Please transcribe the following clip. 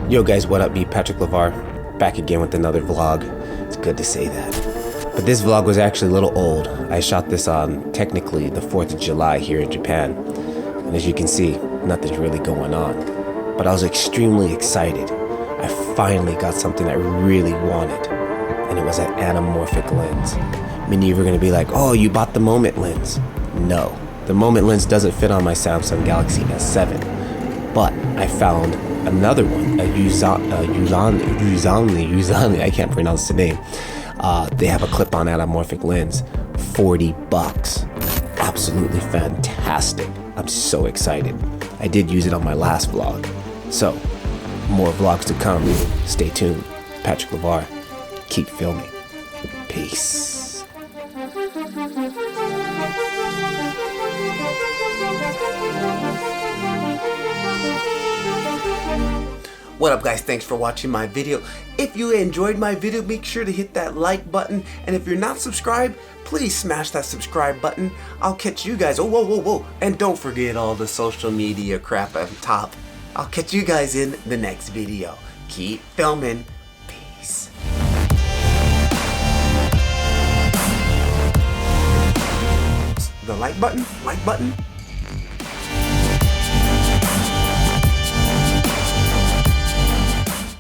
Yo guys, what up? Me, Patrick LeVar, back again with another vlog. It's good to say that. But this vlog was actually a little old. I shot this on technically the 4th of July here in Japan. And as you can see, nothing's really going on. But I was extremely excited. I finally got something I really wanted. And it was an anamorphic lens. Many of you are going to be like, oh, you bought the Moment lens. No, the Moment lens doesn't fit on my Samsung Galaxy S7. But I found another one, a Ulanzi, I can't pronounce the name. They have a clip-on anamorphic lens, $40. Absolutely fantastic. I'm so excited. I did use it on my last vlog. So, more vlogs to come. Stay tuned. Patrick LeVar. Keep filming. Peace. What up guys, thanks for watching my video. If you enjoyed my video, make sure to hit that like button, and if you're not subscribed, please smash that subscribe button. I'll catch you guys, whoa, and don't forget all the social media crap on top. I'll catch you guys in the next video. Keep filming. Peace. The like button?